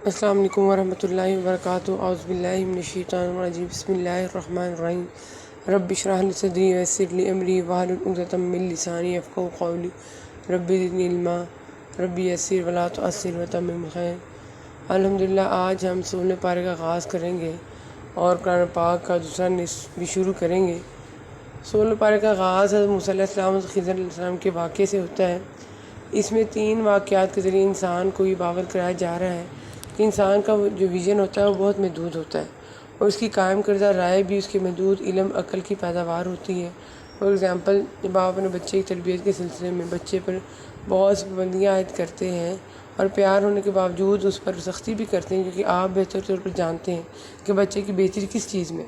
السلام علیکم ورحمۃ اللہ وبرکاتہ۔ اعوذ باللہ من الشیطان الرجیم، بسم اللہ الرحمن الرحیم۔ رب اشرح لی صدری ویسر لی امری واحلل عقدۃ من لسانی یفقہوا قولی۔ رب زدنی علما، رب یسر ولا تعسر وتمم بالخیر۔ الحمدللہ آج ہم 16 پارے کا آغاز کریں گے اور قرآن پاک کا دوسرا نصف بھی شروع کریں گے۔ 16 پارے کا آغاز حضرت موسیٰ علیہ السلام اور خضر علیہ السلام کے واقعے سے ہوتا ہے۔ اس میں 3 واقعات کے ذریعے انسان کو یہ باور کرایا جا رہا ہے کہ انسان کا جو ویژن ہوتا ہے وہ بہت محدود ہوتا ہے اور اس کی قائم کردہ رائے بھی اس کے محدود علم عقل کی پیداوار ہوتی ہے۔ فار ایگزامپل، جب آپ اپنے بچے کی تربیت کے سلسلے میں بچے پر بہت سی پابندیاں عائد کرتے ہیں اور پیار ہونے کے باوجود اس پر سختی بھی کرتے ہیں، کیونکہ آپ بہتر طور پر جانتے ہیں کہ بچے کی بہتری کس چیز میں،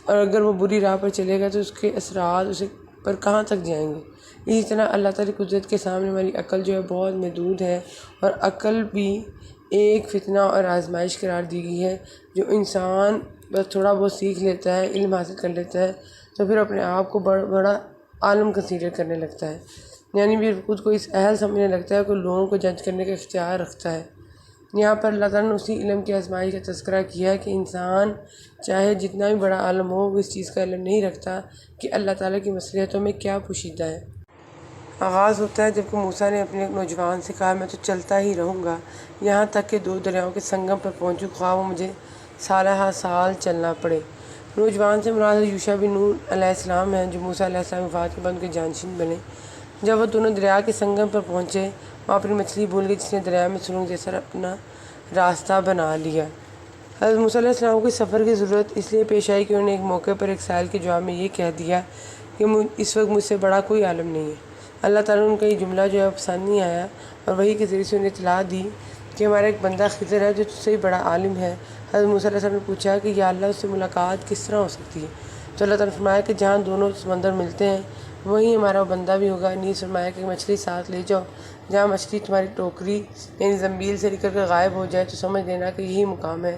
اور اگر وہ بری راہ پر چلے گا تو اس کے اثرات اسے پر کہاں تک جائیں گے۔ اسی طرح اللہ تعالی کی قدرت کے سامنے ہماری عقل جو ہے بہت محدود ہے، اور عقل بھی ایک فتنہ اور آزمائش قرار دی گئی ہے۔ جو انسان بس تھوڑا بہت سیکھ لیتا ہے، علم حاصل کر لیتا ہے، تو پھر اپنے آپ کو بڑا عالم کنسیڈر کرنے لگتا ہے، یعنی پھر خود کو اس اہل سمجھنے لگتا ہے کہ لوگوں کو جج کرنے کا اختیار رکھتا ہے۔ یہاں پر اللہ تعالیٰ نے اسی علم کی آزمائش کا تذکرہ کیا ہے کہ انسان چاہے جتنا بھی بڑا عالم ہو، وہ اس چیز کا علم نہیں رکھتا کہ اللہ تعالیٰ کی مصلحتوں میں کیا پوشیدہ ہے۔ آغاز ہوتا ہے جب کہ موسیٰ نے اپنے نوجوان سے کہا، میں تو چلتا ہی رہوں گا یہاں تک کہ 2 دریاؤں کے سنگم پر پہنچوں، خواہ وہ مجھے سالہ ہا سال چلنا پڑے۔ نوجوان سے مراد یوشع بن نون علیہ السلام ہیں، جو موسیٰ علیہ السلام کی وفات کے بعد ان کے جانشین بنے۔ جب وہ دونوں دریا کے سنگم پر پہنچے، وہ اپنی مچھلی بھول گئی، جس نے دریا میں سرنگ جیسا اپنا راستہ بنا لیا۔ حضرت موسیٰ علیہ السلام کو اس سفر کی ضرورت اس لیے پیش آئی کہ انہوں نے ایک موقع پر ایک سائل کے جواب میں یہ کہہ دیا کہ اس وقت مجھ سے بڑا کوئی عالم نہیں ہے۔ اللہ تعالیٰ نے ان کا یہ جملہ جو ہے پسند نہیں آیا اور وحی کے ذریعے سے انہیں اطلاع دی کہ ہمارا ایک بندہ خضر ہے جو تجھ سے بڑا عالم ہے۔ حضرت موسیٰ علیہ السلام نے پوچھا کہ یا اللہ، اس سے ملاقات کس طرح ہو سکتی ہے؟ تو اللہ تعالیٰ نے فرمایا کہ جہاں دونوں سمندر ملتے ہیں وہیں ہمارا بندہ بھی ہوگا۔ نیز فرمایا کہ مچھلی ساتھ لے جاؤ، جہاں مچھلی تمہاری ٹوکری یعنی زنبیل سے نکل کر غائب ہو جائے تو سمجھ لینا کہ یہی مقام ہے۔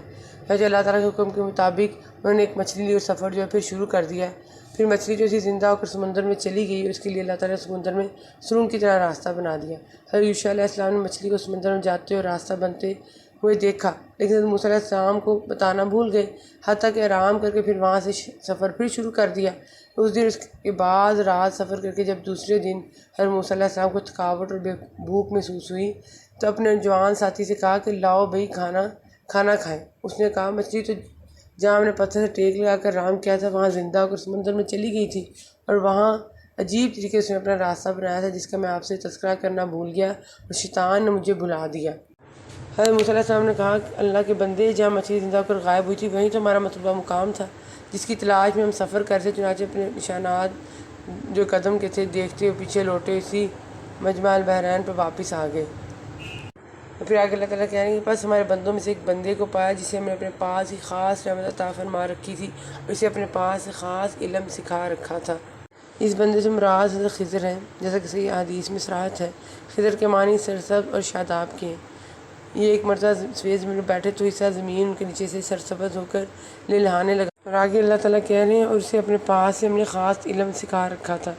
اللہ تعالیٰ کے حکم کے مطابق انہوں نے ایک مچھلی لی اور سفر جو ہے پھر شروع کر دیا۔ پھر مچھلی جو اسی زندہ ہو کر سمندر میں چلی گئی، اس کے لیے اللہ تعالیٰ نے سمندر میں سرنگ کی طرح راستہ بنا دیا۔ حضرت یوشع علیہ السلام نے مچھلی کو سمندر میں جاتے اور راستہ بنتے ہوئے دیکھا، لیکن حضرت موسیٰ علیہ السلام کو بتانا بھول گئے، حتیٰ کہ آرام کر کے پھر وہاں سے سفر پھر شروع کر دیا۔ اس دن اس کے بعد رات سفر کر کے جب دوسرے دن حضرت موسیٰ علیہ السلام کو تھکاوٹ اور بھوک محسوس ہوئی تو اپنے جوان ساتھی سے کہا کہ لاؤ بھائی کھانا کھائیں۔ اس نے کہا، مچھلی تو جہاں ہم نے پتھر سے ٹیک لگا کر رام کیا تھا وہاں زندہ ہو کر سمندر میں چلی گئی تھی، اور وہاں عجیب طریقے سے اپنا راستہ بنایا تھا جس کا میں آپ سے تذکرہ کرنا بھول گیا اور شیطان نے مجھے بھلا دیا۔ حضرت موسیٰ علیہ السلام نے کہا کہ اللہ کے بندے، جہاں مچھلی زندہ ہو کر غائب ہوئی تھی وہیں تو ہمارا مطلوبہ مقام تھا جس کی تلاش میں ہم سفر کرتے، چنانچہ اپنے نشانات جو قدم کے تھے دیکھتے ہوئے پیچھے لوٹے، اسی مجمع البحرین پر واپس آ گئے۔ پھر آگے اللہ تعالیٰ کہہ رہے ہیں کہ بس ہمارے بندوں میں سے ایک بندے کو پایا جسے ہم نے اپنے پاس ہی خاص رحمت عطا فرما رکھی تھی اور اسے اپنے پاس سے خاص علم سکھا رکھا تھا۔ اس بندے سے مراد حضرت خضر ہیں، جیسا کہ صحیح حدیث میں صراحت ہے۔ خضر کے معنی سرسبز اور شاداب کے ہیں۔ یہ ایک مرتبہ سویز میں بیٹھے تو حصہ زمین ان کے نیچے سے سرسبز ہو کر لہلانے لگا، اور آگے اللہ تعالیٰ کہہ رہے ہیں اور اسے اپنے پاس سے ہم نے خاص علم سکھا رکھا تھا۔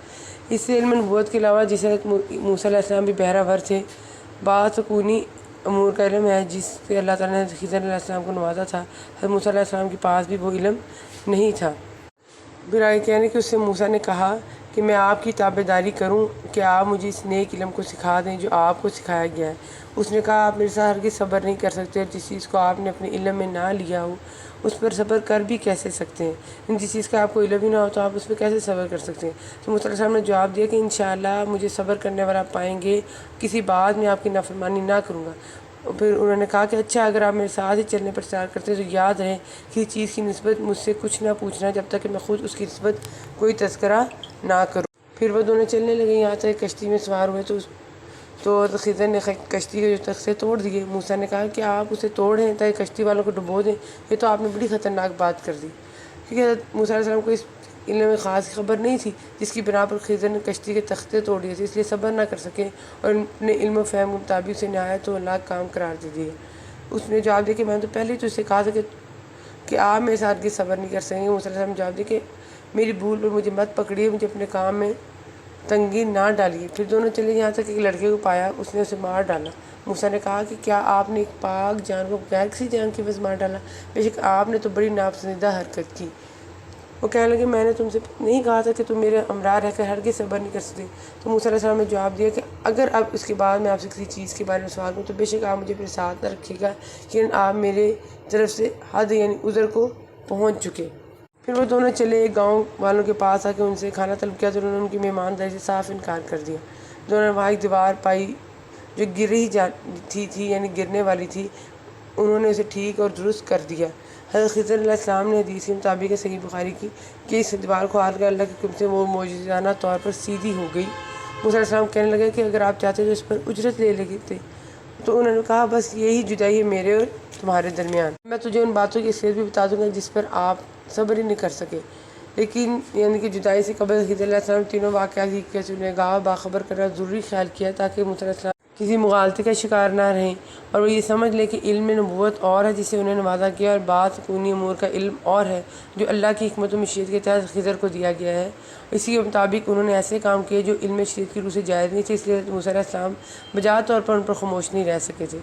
اس سے علم نبوت کے علاوہ جسے موسیٰ علیہ السلام بھی بہرہ ور تھے، باسکونی امور کا علم ہے جس سے اللہ تعالیٰ نے خضر علیہ السلام کو نوازا تھا۔ حضرت موسیٰ علیہ السلام کے پاس بھی وہ علم نہیں تھا۔ پھر آگے کہہ رہے ہیں کہ اس سے موسیٰ نے کہا کہ میں آپ کی تابعداری کروں کہ آپ مجھے اس نیک علم کو سکھا دیں جو آپ کو سکھایا گیا ہے۔ اس نے کہا، آپ میرے ساتھ ہرگز صبر نہیں کر سکتے، اور جس چیز کو آپ نے اپنے علم میں نہ لیا ہو اس پر صبر کر بھی کیسے سکتے ہیں؟ جس چیز کا آپ کو علم ہی نہ ہو تو آپ اس پہ کیسے صبر کر سکتے ہیں؟ تو موسیٰ علیہ السلام نے جواب دیا کہ انشاءاللہ مجھے صبر کرنے والا پائیں گے، کسی بات میں آپ کی نافرمانی نہ کروں گا۔ پھر انہوں نے کہا کہ اچھا، اگر آپ میرے ساتھ ہی چلنے پر اصرار کرتے ہیں تو یاد رہے کہ اس چیز کی نسبت مجھ سے کچھ نہ پوچھنا جب تک کہ میں خود اس کی نسبت کوئی تذکرہ نہ کروں۔ پھر وہ دونوں چلنے لگے، یہاں تک کشتی میں سوار ہوئے تو خضر نے کشتی کے جو تختے توڑ دیے۔ موسیٰ نے کہا کہ آپ اسے توڑیں تاکہ کشتی والوں کو ڈبو دیں، یہ تو آپ نے بڑی خطرناک بات کر دی، کیونکہ حضرت موسیٰ علیہ السلام کو اس علم خاص کی خبر نہیں تھی جس کی بنا پر خضر نے کشتی کے تختے توڑ دیے تھے، اس لیے صبر نہ کر سکے اور اپنے علم و فہم کے مطابق اسے نہایت و ہلاک کام قرار دے دیا۔ اس نے جواب دیا کہ میں نے تو پہلے ہی تو اسے کہا تھا کہ آپ میرے ساتھ صبر نہیں کر سکیں گے۔ موسیٰ علیہ السلام نے جواب دیا کہ میری بھول پر مجھے مت پکڑیے، مجھے اپنے کام میں تنگی نہ ڈالیے۔ پھر دونوں چلے یہاں تک ایک لڑکے کو پایا، اس نے اسے مار ڈالا۔ موسیٰ نے کہا کہ کیا آپ نے ایک پاک جان کو غیر کسی جان کی عوض مار ڈالا؟ بے شک آپ نے تو بڑی ناپسندیدہ حرکت کی۔ وہ کہنے لگے میں نے تم سے نہیں کہا تھا کہ تم میرے ہمراہ رہ کر ہرگز صبر نہیں کر سکتے؟ تو موسیٰ علیہ السلام نے جواب دیا کہ اگر اب اس کے بعد میں آپ سے کسی چیز کے بارے میں سوال کروں تو بے شک آپ مجھے اپنے ساتھ نہ رکھیے گا، کہ آپ میرے طرف سے حد یعنی عذر کو پہنچ چکے۔ پھر وہ دونوں چلے، ایک گاؤں والوں کے پاس آ کے ان سے کھانا طلب کیا تو انہوں نے ان کی مہمانداری سے صاف انکار کر دیا۔ دونوں نے وہاں ایک دیوار پائی جو گر ہی جاتی تھی یعنی گرنے والی تھی، انہوں نے اسے ٹھیک اور درست کر دیا۔ حضرت خضر علیہ السلام نے حدیث کے مطابق صحیح بخاری کی کہ اس دیوار کو ہار کر اللہ کے حکم سے وہ معجزانہ طور پر سیدھی ہو گئی۔ موسیٰ علیہ السلام کہنے لگے کہ اگر آپ چاہتے تو اس پر اجرت لے لیتے۔ تو انہوں نے کہا بس یہی جدائی ہے میرے اور تمہارے درمیان، میں تجھے ان باتوں کی اصلیت بھی بتا دوں گا جس پر آپ صبر ہی نہیں کر سکے۔ لیکن یعنی کہ جدائی سے قبل خضر علیہ السلام تینوں واقعات کی کیسے انہیں گواہ باخبر کرنا ضروری خیال کیا تاکہ موسیٰ علیہ السلام کسی مغالطے کا شکار نہ رہیں اور وہ یہ سمجھ لے کہ علم نبوت اور ہے جسے انہیں وعدہ کیا، اور بات کونی امور کا علم اور ہے جو اللہ کی حکمت و مشیت کے تحت خضر کو دیا گیا ہے۔ اسی کے مطابق انہوں نے ایسے کام کیے جو علم شریعت کی روح سے جائز نہیں تھے، اس لیے موسیٰ علیہ السلام بجا طور پر ان پر خاموش نہیں رہ سکے تھے۔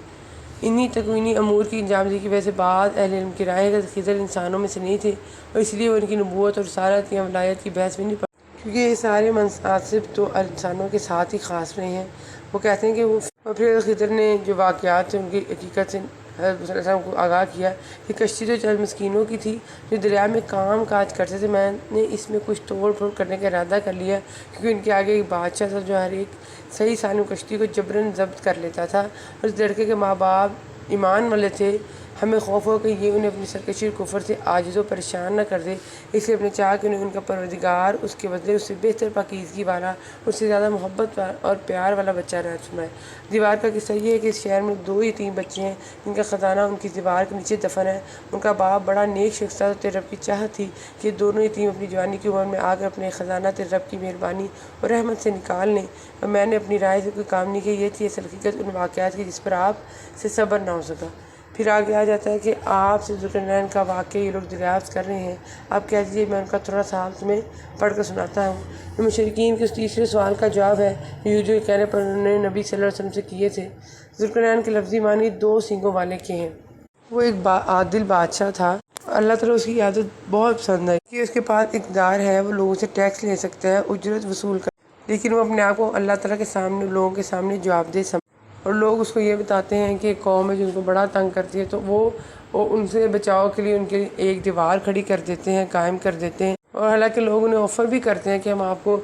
انہی تکوینی امور کی انجام دہی کی وجہ سے بعض اہل علم کی رائے حضرت خضر انسانوں میں سے نہیں تھے اور اس لیے وہ ان کی نبوت اور رسالت یا ولایت کی بحث میں نہیں پڑ، کیونکہ یہ سارے مناصب تو انسانوں کے ساتھ ہی خاص رہے ہیں۔ وہ کہتے ہیں کہ وہ پھر خضر نے جو واقعات تھے ان کی حقیقت سے حضرت موسیٰ علیہ السلام کو آگاہ کیا کہ کشتی تو چند مسکینوں کی تھی جو دریا میں کام کاج کرتے تھے، میں نے اس میں کچھ توڑ پھوڑ کرنے کا ارادہ کر لیا کیونکہ ان کے آگے ایک بادشاہ تھا جو ہر ایک صحیح سالم کشتی کو جبراً ضبط کر لیتا تھا، اور اس لڑکے کے ماں باپ ایمان والے تھے۔ ہمیں خوف ہو کہ یہ انہیں اپنی سرکشی اور کفر سے عاجز و پریشان نہ کر دے، اس لیے اپنے چاہ کہ انہیں ان کا پروردگار اس کے بدلے اس سے بہتر پاکیزگی والا، اس سے زیادہ محبت اور پیار والا بچہ عطا فرمائے۔ دیوار کا قصہ یہ ہے کہ اس شہر میں 2 یتیم بچے ہیں جن کا خزانہ ان کی دیوار کے نیچے دفن ہے۔ ان کا باپ بڑا نیک شخص تھا، تو تیرے رب کی چاہت تھی کہ دونوں یتیم اپنی جوانی کی عمر میں آ کر اپنے خزانہ تیرے رب کی مہربانی اور رحمت سے نکال لیں، اور میں نے اپنی رائے سے کوئی کام نہیں کیا۔ یہ تھی اصل حقیقت ان واقعات کی جس پر آپ سے صبر نہ ہو سکا۔ پھر آگے آ جاتا ہے کہ آپ سے ذوالقرنین کا واقعہ یہ لوگ دریافت کر رہے ہیں، آپ کہہ دیجیے میں ان کا تھوڑا سا حال تمہیں پڑھ کر سناتا ہوں۔ یہ مشرکین کے اس تیسرے سوال کا جواب ہے جو یہودیوں کے کہنے پر انہوں نے نبی صلی اللہ علیہ وسلم سے کیے تھے۔ ذوالقرنین کے لفظی معنی 2 سینگوں والے کے ہیں۔ وہ ایک عادل بادشاہ تھا، اللہ تعالیٰ اس کی عادت بہت پسند ہے کہ اس کے پاس اقتدار ہے، وہ لوگوں سے ٹیکس لے سکتا ہے، اجرت وصول کر، لیکن وہ اپنے آپ کو اللہ تعالیٰ کے سامنے لوگوں کے سامنے جواب دہ سمجھتا ہے، اور لوگ اس کو یہ بتاتے ہیں کہ ایک قوم ہے جو ان کو بڑا تنگ کرتی ہے تو وہ ان سے بچاؤ کے لیے ان کے ایک دیوار کھڑی کر دیتے ہیں، قائم کر دیتے ہیں، اور حالانکہ لوگ انہیں آفر بھی کرتے ہیں کہ ہم آپ کو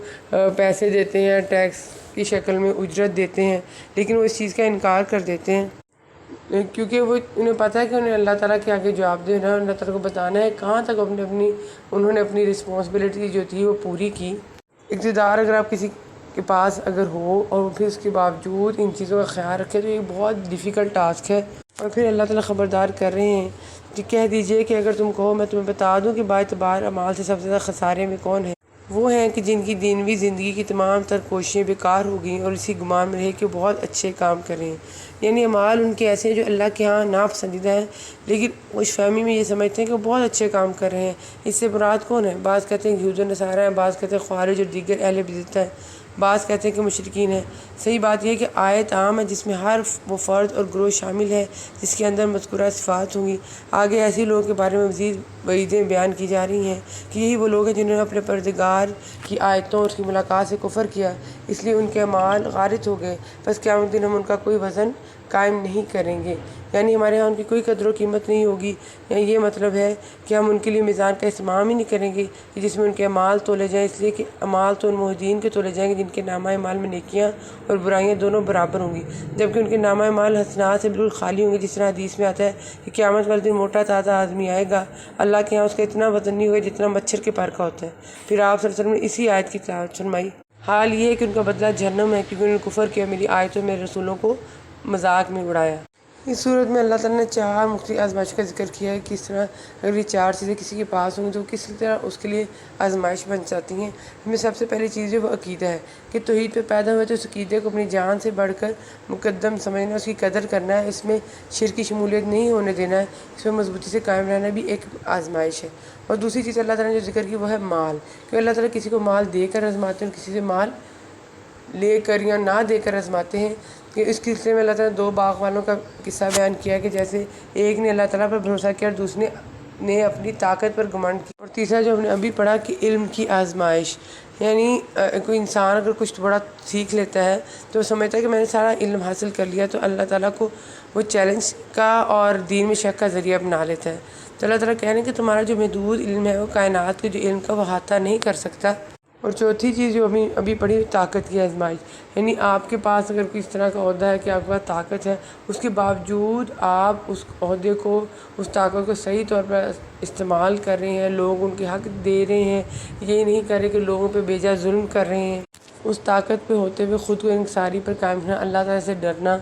پیسے دیتے ہیں، ٹیکس کی شکل میں اجرت دیتے ہیں، لیکن وہ اس چیز کا انکار کر دیتے ہیں کیونکہ وہ انہیں پتہ ہے کہ انہیں اللہ تعالیٰ کے آگے جواب دینا ہے، اللہ تعالیٰ کو بتانا ہے کہاں تک انہوں نے اپنی رسپانسبلٹی جو تھی وہ پوری کی۔ اقتدار اگر آپ کسی کے پاس اگر ہو اور پھر اس کے باوجود ان چیزوں کا خیال رکھے تو یہ بہت ڈیفیکلٹ ٹاسک ہے، اور پھر اللہ تعالیٰ خبردار کر رہے ہیں کہ کہہ دیجئے کہ اگر تم کہو میں تمہیں بتا دوں کہ باعتبار اعمال سے سب سے زیادہ خسارے میں کون ہے، وہ ہیں کہ جن کی دینوی زندگی کی تمام تر کوششیں بیکار ہو گئیں اور اسی گمان میں رہے کہ وہ بہت اچھے کام کر رہے ہیں، یعنی اعمال ان کے ایسے ہیں جو اللہ کے ہاں ناپسندیدہ ہیں، لیکن خوش فہمی میں یہ سمجھتے ہیں کہ وہ بہت اچھے کام کر رہے ہیں۔ اس سے مراد کون ہے؟ بعض کہتے ہیں کہ یہود و نصارہ ہیں، بعض کہتے ہیں خوارج اور دیگر اہل بدعت ہیں، بعض کہتے ہیں کہ مشرکین ہیں۔ صحیح بات یہ ہے کہ آیت عام ہے جس میں ہر وہ فرد اور گروہ شامل ہے جس کے اندر مذکورہ صفات ہوں گی۔ آگے ایسی لوگوں کے بارے میں مزید وعیدیں بیان کی جا رہی ہیں کہ یہی وہ لوگ ہیں جنہوں نے اپنے پروردگار کی آیتوں اور اس کی ملاقات سے کفر کیا، اس لیے ان کے اعمال غارت ہو گئے، پس قیامت دن ہم ان کا کوئی وزن قائم نہیں کریں گے، یعنی ہمارے ہاں ان کی کوئی قدر و قیمت نہیں ہوگی، یعنی یہ مطلب ہے کہ ہم ان کے لیے میزان کا اہتمام ہی نہیں کریں گے کہ جس میں ان کے اعمال تولے جائیں، اس لیے کہ اعمال تو ان موحدین کے تولے جائیں گے جن کے نامہ اعمال میں نیکیاں اور برائیاں دونوں برابر ہوں گی، جبکہ ان کے نامہ اعمال حسنات سے بالکل خالی ہوں گے، جس طرح حدیث میں آتا ہے کہ قیامت والے دن موٹا تازہ آدمی آئے گا، اللہ کے ہاں اس کا اتنا وزن نہیں ہوگا جتنا مچھر کے پر کا ہوتا ہے۔ پھر آپ صلی اللہ علیہ وسلم نے اسی آیت کی تلاوت فرمائی۔ حال یہ ہے کہ ان کا بدلہ جہنم ہے کیونکہ انہوں نے کفر کیا، میری آیتوں میرے رسولوں کو مذاق میں اڑایا۔ اس صورت میں اللہ تعالیٰ نے 4 مختلف آزمائش کا ذکر کیا ہے کہ اس طرح اگر یہ 4 چیزیں کسی کے پاس ہوں گی تو کس طرح اس کے لیے آزمائش بن جاتی ہیں۔ اس میں سب سے پہلی چیز جو وہ عقیدہ ہے کہ توحید پہ پیدا ہوئے تو اس عقیدے کو اپنی جان سے بڑھ کر مقدم سمجھنا، اس کی قدر کرنا ہے، اس میں شرک کی شمولیت نہیں ہونے دینا ہے، اس میں مضبوطی سے قائم رہنا بھی ایک آزمائش ہے۔ اور دوسری چیز اللہ تعالیٰ نے جو ذکر کی وہ ہے مال، کہ اللہ تعالیٰ کسی کو مال دے کر آزماتے ہیں اور کسی سے مال لے کر یا نہ دے کر آزماتے ہیں، کہ اس سلسلے میں اللہ تعالیٰ نے 2 باغ والوں کا قصہ بیان کیا کہ جیسے ایک نے اللہ تعالیٰ پر بھروسہ کیا اور دوسرے نے اپنی طاقت پر گھمنڈ کیا، اور تیسرا جو ہم نے ابھی پڑھا کہ علم کی آزمائش، یعنی کوئی انسان اگر کچھ بڑا سیکھ لیتا ہے تو وہ سمجھتا ہے کہ میں نے سارا علم حاصل کر لیا، تو اللہ تعالیٰ کو وہ چیلنج کا اور دین میں شک کا ذریعہ بنا لیتا ہے۔ تو اللہ تعالیٰ کہہ رہے ہیں کہ تمہارا جو محدود علم ہے وہ کائنات کے جو علم کا وہ احاطہ نہیں کر سکتا۔ اور چوتھی چیز جو ابھی پڑھی، طاقت کی آزمائش، یعنی آپ کے پاس اگر کوئی اس طرح کا عہدہ ہے کہ آپ کے پاس طاقت ہے، اس کے باوجود آپ اس عہدے کو، اس طاقت کو صحیح طور پر استعمال کر رہے ہیں، لوگ ان کے حق دے رہے ہیں، یہ نہیں کر رہے کہ لوگوں پہ بے جا ظلم کر رہے ہیں، اس طاقت پہ ہوتے ہوئے خود کو انکساری پر قائم رہنا، اللہ تعالیٰ سے ڈرنا۔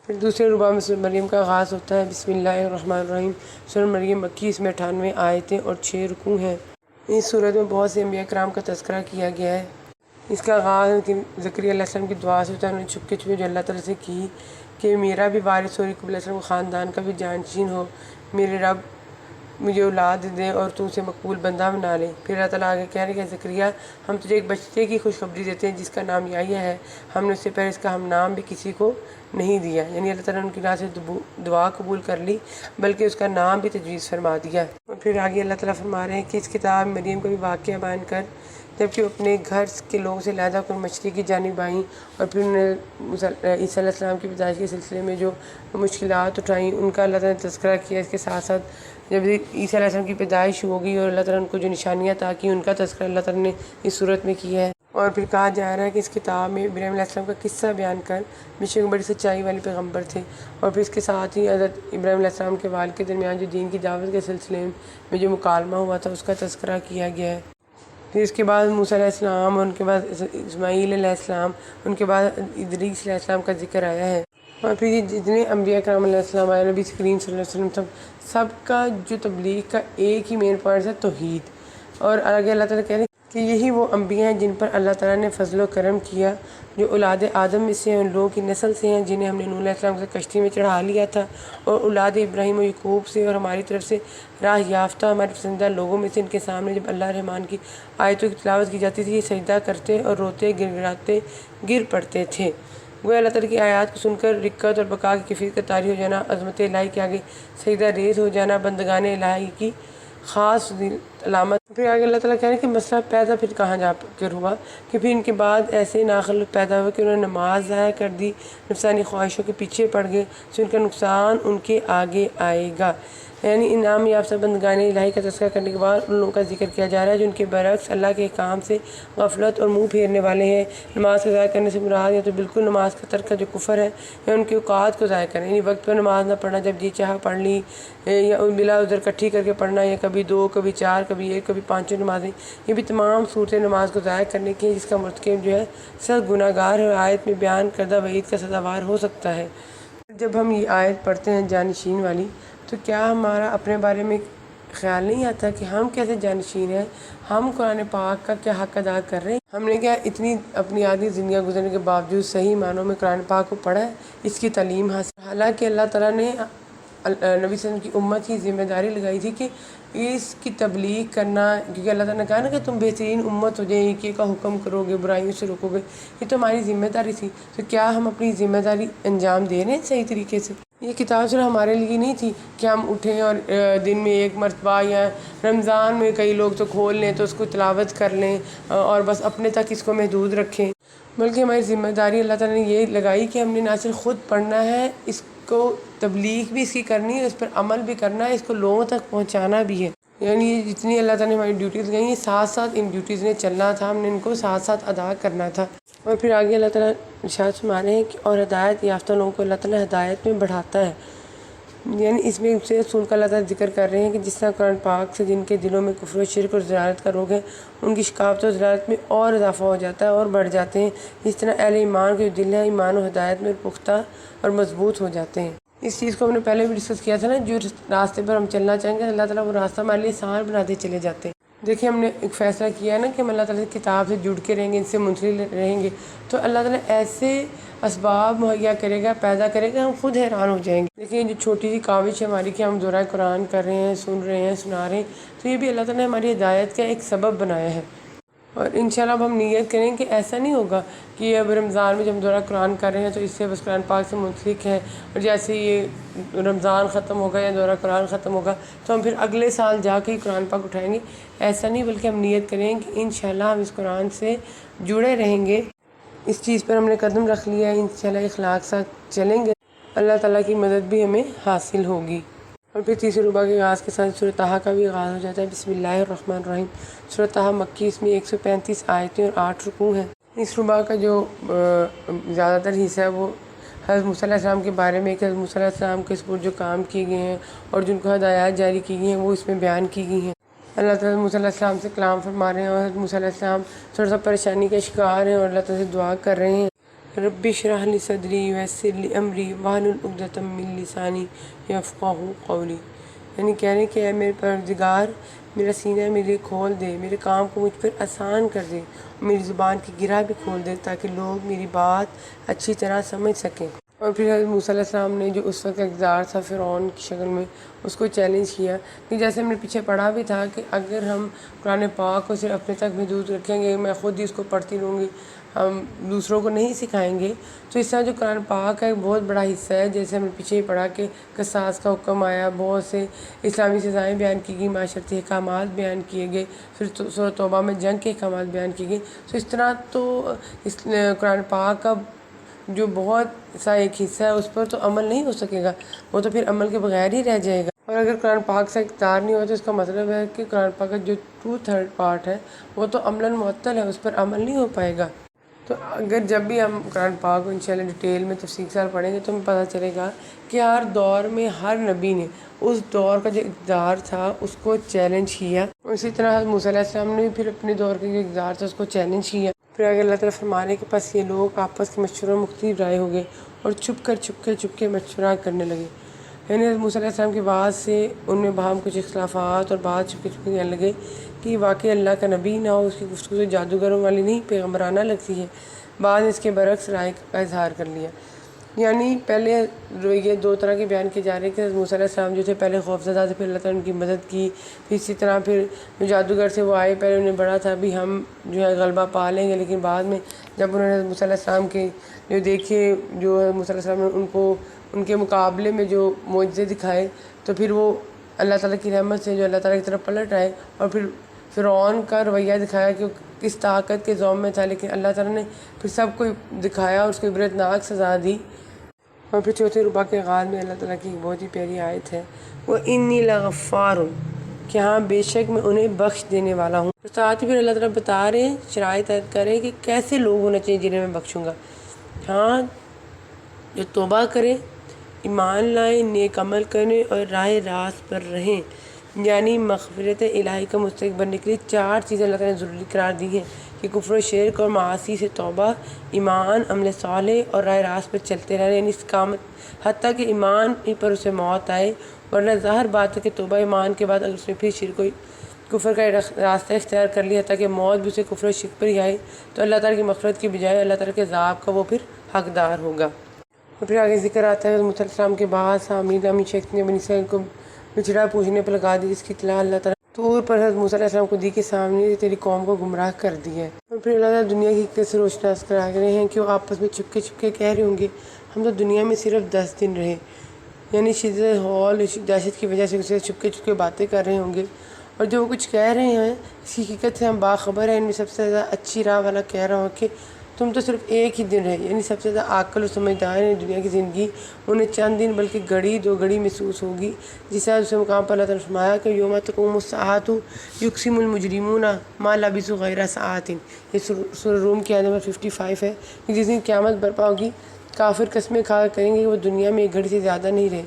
پھر دوسرے ربع میں سورہ مریم کا آغاز ہوتا ہے، بسم اللہ الرحمن الرحیم۔ سورہ مریم مکی، اس میں 98 آیتیں اور 6 رکوع ہیں۔ اس صورت میں بہت سے انبیاء کرام کا تذکرہ کیا گیا ہے۔ اس کا آغاز زکریا علیہ السلام کی دعا سے ہوتا ہے، انہوں نے چھپے چھپے جو اللہ تعالیٰ سے کی کہ میرا بھی وارث ہو، یعقوب علیہ السلام خاندان کا بھی جانشین ہو، میرے رب مجھے اولاد دے اور تو اسے مقبول بندہ بنا لے۔ پھر اللہ تعالیٰ آگے کہہ رہے کہ زکریا، ہم تجھے ایک بچے کی خوشخبری دیتے ہیں جس کا نام یحییٰ ہے، ہم نے اس سے پہلے اس کا ہم نام بھی کسی کو نہیں دیا، یعنی اللہ تعالیٰ نے ان کی راہ سے دعا قبول کر لی، بلکہ اس کا نام بھی تجویز فرما دیا۔ اور پھر آگے اللہ تعالیٰ فرما رہے ہیں کہ اس کتاب مریم کا بھی واقعہ بیان کر، جبکہ وہ اپنے گھر کے لوگوں سے علیحدہ کر مشرق کی جانب آئیں، اور پھر انہوں نے عیسیٰ علیہ السلام کی پیدائش کے سلسلے میں جو مشکلات اٹھائیں ان کا اللہ تعالیٰ نے تذکرہ کیا۔ اس کے ساتھ ساتھ جب عیسیٰ علیہ السلام کی پیدائش ہوگی اور اللہ تعالیٰ نے ان کو جو نشانیاں عطا کی ان کا تذکرہ اللہ تعالیٰ نے اس صورت میں کیا ہے۔ اور پھر کہا جا رہا ہے کہ اس کتاب میں ابراہیم علیہ السلام کا قصہ بیان کر، بے شک بڑی سچائی والے پیغمبر تھے، اور پھر اس کے ساتھ ہی حضرت ابراہیم علیہ السلام کے والد کے درمیان جو دین کی دعوت کے سلسلے میں جو مکالمہ ہوا تھا اس کا تذکرہ کیا گیا ہے۔ پھر اس کے بعد موسیٰ علیہ السلام، اور ان کے بعد اسماعیل علیہ السلام، ان کے بعد ادریس علیہ السلام کا ذکر آیا ہے۔ اور پھر یہ جتنے انبیاء کرام علیہ السلام آئے، نبی کریم صلی اللہ علیہ وسلم سب کا جو تبلیغ کا ایک ہی مین پوائنٹ ہے توحید۔ اور آگے اللہ تعالیٰ کہہ رہے ہیں کہ یہی وہ انبیاء ہیں جن پر اللہ تعالیٰ نے فضل و کرم کیا، جو اولاد آدم میں سے ہیں، ان لوگوں کی نسل سے ہیں جنہیں ہم نے نوح علیہ السلام سے کشتی میں چڑھا لیا تھا، اور اولاد ابراہیم و یعقوب سے، اور ہماری طرف سے راہ یافتہ ہمارے پسندیدہ لوگوں میں سے، ان کے سامنے جب اللہ رحمان کی آیتوں کی تلاوت کی جاتی تھی یہ سجدہ کرتے اور روتے گر گراتے گر پڑتے تھے۔ گویا اللہ تعالیٰ کی آیات کو سن کر رکت اور بقا کی کیفیت کا طاری ہو جانا، عظمت الہی کے آگے سجدہ ریز ہو جانا بندگان الہی کی خاص علامت۔ پھر آگے اللہ تعالیٰ کہہ رہے ہیں کہ مسئلہ پیدا پھر کہاں جا کر ہوا، کہ پھر ان کے بعد ایسے ناخلق پیدا ہوئے کہ انہوں نے نماز ضائع کر دی، نفسانی خواہشوں کے پیچھے پڑ گئے، تو ان کا نقصان ان کے آگے آئے گا۔ یعنی انعام یافتہ بندگان الہی کا تذکرہ کرنے کے بعد ان لوگوں کا ذکر کیا جا رہا ہے جو ان کے برعکس اللہ کے احکام سے غفلت اور منہ پھیرنے والے ہیں۔ نماز کا ضائع کرنے سے مراد یا تو بالکل نماز کا ترک کا جو کفر ہے، یا ان کے اوقات کو ضائع کریں، یعنی وقت پر نماز نہ پڑھنا، جب جی چاہا پڑھ لی، یا بلا عذر کٹھی کر کے پڑھنا، یا کبھی 2 کبھی 4 کبھی 1 کبھی 5 نمازیں، یہ بھی تمام صورتیں نماز کو ضائع کرنے کی ہیں جس کا مرتکب جو ہے سخت گناہ گار ہے، آیت میں بیان کردہ وعید کا سزاوار ہو سکتا ہے۔ جب ہم یہ آیت پڑھتے ہیں جانشین والی، تو کیا ہمارا اپنے بارے میں خیال نہیں آتا کہ ہم کیسے جانشین ہیں؟ ہم قرآن پاک کا کیا حق ادا کر رہے ہیں؟ ہم نے کیا اتنی اپنی آدھی زندگیاں گزرنے کے باوجود صحیح معنوں میں قرآن پاک کو پڑھا ہے، اس کی تعلیم حاصل؟ حالانکہ اللہ تعالیٰ نے نبی صلی اللہ علیہ وسلم کی امت کی ذمہ داری لگائی تھی کہ اس کی تبلیغ کرنا، کیونکہ اللہ تعالیٰ نے کہا نا کہ تم بہترین امت ہو جائے، ایک کا حکم کرو گے، برائیوں سے روکو گے، یہ تو ہماری ذمہ داری تھی۔ تو کیا ہم اپنی ذمہ داری انجام دے رہے ہیں صحیح طریقے سے؟ یہ کتاب صرف ہمارے لیے نہیں تھی کہ ہم اٹھیں اور دن میں 1 مرتبہ یا رمضان میں کئی لوگ تو کھول لیں تو اس کو تلاوت کر لیں اور بس اپنے تک اس کو محدود رکھیں، بلکہ ہماری ذمہ داری اللہ تعالیٰ نے یہ لگائی کہ ہم نے نہ صرف خود پڑھنا ہے، اس کو تبلیغ بھی اس کی کرنی ہے، اس پر عمل بھی کرنا ہے، اس کو لوگوں تک پہنچانا بھی ہے۔ یعنی یہ جتنی اللہ تعالیٰ نے ہماری ڈیوٹیز لگائی ہیں، ساتھ ساتھ ان ڈیوٹیز نے چلنا تھا، ہم نے ان کو ساتھ ساتھ ادا کرنا تھا۔ اور پھر آگے اللہ تعالیٰ ارشاد فرما رہے ہیں کہ اور ہدایت یافتہ لوگوں کو اللہ تعالیٰ ہدایت میں بڑھاتا ہے، یعنی اس میں سے رسول کا اللہ تعالیٰ ذکر کر رہے ہیں کہ جس طرح قرآن پاک سے جن کے دلوں میں کفر و شرک اور ضلالت کا روگ ہے ان کی ثقافت و ضلالت میں اور اضافہ ہو جاتا ہے اور بڑھ جاتے ہیں، اس طرح اہل ایمان کے جو دل ہے ایمان و ہدایت میں پختہ اور مضبوط ہو جاتے ہیں۔ اس چیز کو ہم نے پہلے بھی ڈسکس کیا تھا نا، جو راستے پر ہم چلنا چاہیں گے اللہ تعالیٰ وہ راستہ ہمارے لیے آسان بناتے چلے جاتے ہیں۔ دیکھیں ہم نے ایک فیصلہ کیا ہے نا کہ ہم اللہ تعالیٰ کی کتاب سے جڑ کے رہیں گے، ان سے منسلک رہیں گے، تو اللہ تعالیٰ ایسے اسباب مہیا کرے گا، پیدا کرے گا، ہم خود حیران ہو جائیں گے۔ لیکن جو چھوٹی سی کاوش ہے ہماری کہ ہم دورہ قرآن کر رہے ہیں، سن رہے ہیں، سنا رہے ہیں، تو یہ بھی اللہ تعالیٰ نے ہماری ہدایت کا ایک سبب بنایا ہے۔ اور انشاءاللہ اب ہم نیت کریں کہ ایسا نہیں ہوگا کہ اب رمضان میں جب ہم دورہ قرآن کر رہے ہیں تو اس سے بس قرآن پاک سے منسلک ہے، اور جیسے یہ رمضان ختم ہوگا یا دورہ قرآن ختم ہوگا تو ہم پھر اگلے سال جا کے ہی قرآن پاک اٹھائیں گے. ایسا نہیں، بلکہ ہم نیت کریں کہ انشاءاللہ ہم اس قرآن سے جڑے رہیں گے. اس چیز پر ہم نے قدم رکھ لیا ہے، انشاءاللہ اخلاق ساتھ چلیں گے، اللہ تعالیٰ کی مدد بھی ہمیں حاصل ہوگی. اور پھر تیسرے ربع کے آغاز کے ساتھ سورۃ طٰہٰ کا بھی آغاز ہو جاتا ہے. بسم اللہ الرحمن الرحیم. سورۃ طٰہٰ مکی، اس میں 135 آیتیں اور 8 رکوع ہیں. اس ربع کا جو زیادہ تر حصہ ہے وہ حضرت موسیٰ علیہ السلام کے بارے میں، کہ حضرت موسیٰ علیہ السلام کے سپرد جو کام کیے گئے ہیں اور جن کو ہدایات جاری کی گئی ہیں وہ اس میں بیان کی گئی ہیں. اللہ تعالیٰ موسیٰ علیہ السلام سے کلام فرما رہے ہیں، اور حضرت موسیٰ علیہ السلام تھوڑا سا پریشانی کا شکار ہیں اور اللہ تعالیٰ سے دعا کر رہے ہیں. رب اشرح لی صدری ویسر لی امری واحلل عقدۃ من لسانی یفقہوا قولی. یعنی کہہ رہے ہیں کہ اے میرے پروردگار، میرا سینہ میرے لیے کھول دے، میرے کام کو مجھ پر آسان کر دے، میری زبان کی گرہ بھی کھول دے تاکہ لوگ میری بات اچھی طرح سمجھ سکیں. اور پھر حضرت موسیٰ علیہ السلام نے جو اس وقت اقتدار تھا فرعون کی شکل میں، اس کو چیلنج کیا کہ جیسے ہم نے پیچھے پڑھا بھی تھا کہ اگر ہم قرآن پاک کو صرف اپنے تک محدود رکھیں گے، میں خود ہی اس کو پڑھتی رہوں گی، ہم دوسروں کو نہیں سکھائیں گے، تو اس طرح جو قرآن پاک کا ایک بہت بڑا حصہ ہے، جیسے ہم نے پیچھے ہی پڑھا کہ قصاص کا حکم آیا، بہت سے اسلامی سزائیں بیان کی گئی، معاشرتی احکامات بیان کیے گئے، پھر سورۃ توبہ میں جنگ کے احکامات بیان کیے گئے. تو اس طرح تو اس قرآن پاک کا جو بہت سا ایک حصہ ہے اس پر تو عمل نہیں ہو سکے گا، وہ تو پھر عمل کے بغیر ہی رہ جائے گا. اور اگر قرآن پاک سے اقتدار نہیں ہوا تو اس کا مطلب ہے کہ قرآن پاک کا جو 2/3 پارٹ ہے وہ تو عملاً معطل ہے، اس پر عمل نہیں ہو پائے گا. تو اگر جب بھی ہم قرآن پاک کو انشاءاللہ ڈیٹیل میں تفصیل سے پڑھیں گے تو ہمیں پتہ چلے گا کہ ہر دور میں ہر نبی نے اس دور کا جو اقتدار تھا اس کو چیلنج کیا. اسی طرح موسیٰ علیہ السلام نے بھی پھر اپنے دور کے جو اقتدار تھا اس کو چیلنج کیا. پھر اگر اللہ تعالیٰ فرمانے کے پاس یہ لوگ آپس کے مشوروں میں مختلف رائے ہو گئے اور چھپ کے مشورہ کرنے لگے. یعنی موسیٰ علیہ السلام کی بات سے ان میں باہم کچھ اختلافات اور بات چھپ کے کہنے لگے کہ واقعی اللہ کا نبی نہ ہو، اس کی گفتگو جادوگروں والی نہیں پیغمبرانہ لگتی ہے. بعد اس کے برعکس رائے کا اظہار کر لیا. یعنی پہلے یہ 2 طرح کے بیان کیے جا رہے ہیں کہ موسیٰ علیہ السلام جو تھے پہلے خوفزدہ تھے، پھر اللہ تعالیٰ ان کی مدد کی. پھر اسی طرح پھر جو جادوگر سے وہ آئے، پہلے انہیں بڑا تھا بھی ہم جو ہے غلبہ پا لیں گے، لیکن بعد میں جب انہوں نے موسیٰ علیہ السلام کے جو دیکھے، جو موسیٰ علیہ السلام نے ان کو ان کے مقابلے میں جو معجزے دکھائے، تو پھر وہ اللہ تعالیٰ کی رحمت سے جو اللہ تعالیٰ کی طرف پلٹ آئے. اور پھر فرعون کا رویہ دکھایا کہ کس طاقت کے ذوم میں تھا، لیکن اللہ تعالیٰ نے پھر سب کو دکھایا اور اس کو عبرتناک سزا دی. اور پھر چوتھے ربع کے آغاز میں اللہ تعالیٰ کی ایک بہت ہی پیاری آیت ہے، وَإِنِّي لَغَفَّارٌ، کہ ہاں بے شک میں انہیں بخش دینے والا ہوں. تو ساتھ ہی پھر اللہ تعالیٰ بتا رہے ہیں، شرائط عائد کر رہے ہیں کہ کیسے لوگ ہونا چاہیے جنہیں میں بخشوں گا. ہاں، جو توبہ کریں، ایمان لائیں، نیک عمل کریں اور راہ راست پر رہیں. یعنی مغفرت الہی کا مستحق بننے کے لیے 4 چیزیں اللہ تعالیٰ نے ضروری قرار دی ہیں کہ کفر و شرک اور معاصی سے توبہ، ایمان، عمل صالح اور راہ راست پر چلتے رہنا. یعنی استقامت، حتیٰ کہ ایمان ہی پر اسے موت آئے. ورنہ ظاہر بات ہے کہ توبہ ایمان کے بعد اگر اس نے پھر شرک و کفر کا راستہ اختیار کر لیا تاکہ موت بھی اسے کفر و شرک پر ہی آئے، تو اللہ تعالیٰ کی مغفرت کی بجائے اللہ تعالیٰ کے عذاب کا وہ پھر حقدار ہوگا. اور پھر آگے ذکر آتا ہے موسیٰ علیہ السلام کے بعد سامعین شخص نے بنی اسرائیل کو بچھڑا پوجنے پر لگا دی، جس کی اطلاع اللہ تعالیٰ طور پر حضرت موسیٰ علیہ السلام کو دی کہ سامنے تیری قوم کو گمراہ کر دیا ہے. اور پھر اللہ تعالیٰ دنیا کی حقیقت سے روشناس کرا رہے ہیں کہ وہ آپس میں چھپ کے کہہ رہے ہوں گے ہم تو دنیا میں صرف 10 دن رہے. یعنی شدت ہول دہشت کی وجہ سے اسے چھپ کے باتیں کر رہے ہوں گے. اور جو وہ کچھ کہہ رہے ہیں اس کی حقیقت سے ہم باخبر ہیں. ان میں سب سے زیادہ اچھی راہ والا کہہ رہا ہوں کہ تم تو صرف ایک ہی دن رہے. یعنی سب سے زیادہ عاقل و سمجھدار ہیں دنیا کی زندگی، انہیں چند دن بلکہ گھڑی 2 گھڑی محسوس ہوگی. جس طرح دوسرے مقام پر اللہ تعالیٰ نے فرمایا کہ یوم تقوم الساعۃ یقسم المجرمون ما لبثوا غیر ساعۃ. یہ سورہ روم کی آیت نمبر 55 ہے کہ جس دن قیامت برپا ہوگی کافر قسمیں کھا کر کہیں گے کہ وہ دنیا میں 1 گھڑی سے زیادہ نہیں رہے.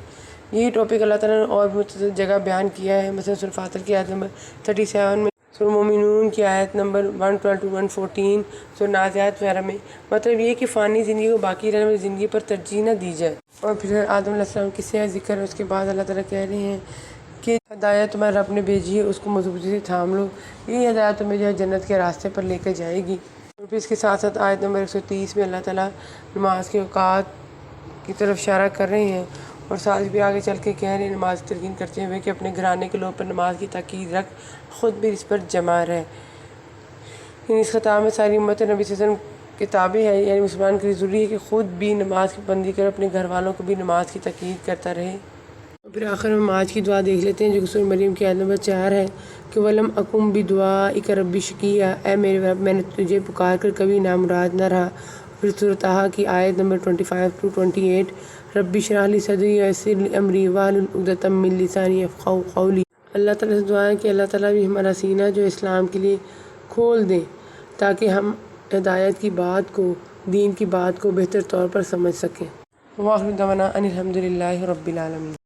یہی ٹاپک اللہ تعالیٰ نے اور بھی متعدد جگہ بیان کیا ہے، مثلا سورہ فاطر کی آیت نمبر 37 میں، سورہ مومنون کی آیت نمبر 112 to 114، سورہ نازعات وغیرہ میں. مطلب یہ کہ فانی زندگی کو باقی رہنے والی زندگی پر ترجیح نہ دی جائے. اور پھر آدم علیہ السلام کی صحت ذکر ہے، اس کے بعد اللہ تعالیٰ کہہ رہے ہیں کہ ہدایت تمہارے رب نے بھیجی ہے، اس کو مضبوطی سے تھام لو، یہی ہدایت تمہیں جو ہے جنت کے راستے پر لے کر جائے گی. اور پھر اس کے ساتھ ساتھ آیت نمبر 130 میں اللہ تعالیٰ نماز کے اوقات کی طرف اشارہ کر رہے ہیں، اور ساتھ بھی آگے چل کے کہہ رہے ہیں نماز تلقین کرتے ہوئے کہ اپنے گھرانے کے لوگوں پر نماز کی تاکید رکھ، خود بھی اس پر جمع رہے. اس خطاب میں ساری امت نبی صلی اللہ علیہ وسلم کے تابع ہے، یعنی مسلمان کے لیے ضروری ہے کہ خود بھی نماز کی پابندی کرے، اپنے گھر والوں کو بھی نماز کی تاکید کرتا رہے۔ پھر آخر میں ہم آج کی دعا دیکھ لیتے ہیں جو کہ سورہ مریم کی آیت نمبر 4 ہے کہ وَلَمْ أَكُنْ بِدُعَائِكَ رَبِّ شَقِيًّا، اے میرے رب میں نے تجھے پکار کر کبھی نامراد نہ رہا۔ پھر سورہ طٰہٰ کی آیت نمبر 25-28 رب اشرح لی صدری ویسر لی امری واحلل عقدۃ من لسانی یفقہوا قولی۔ اللہ تعالیٰ سے دعا ہے کہ اللہ تعالیٰ بھی ہمارا سینہ جو اسلام کے لیے کھول دیں تاکہ ہم ہدایت کی بات کو، دین کی بات کو بہتر طور پر سمجھ سکیں۔ وآخر دعوانا ان الحمد للہ رب العالمین۔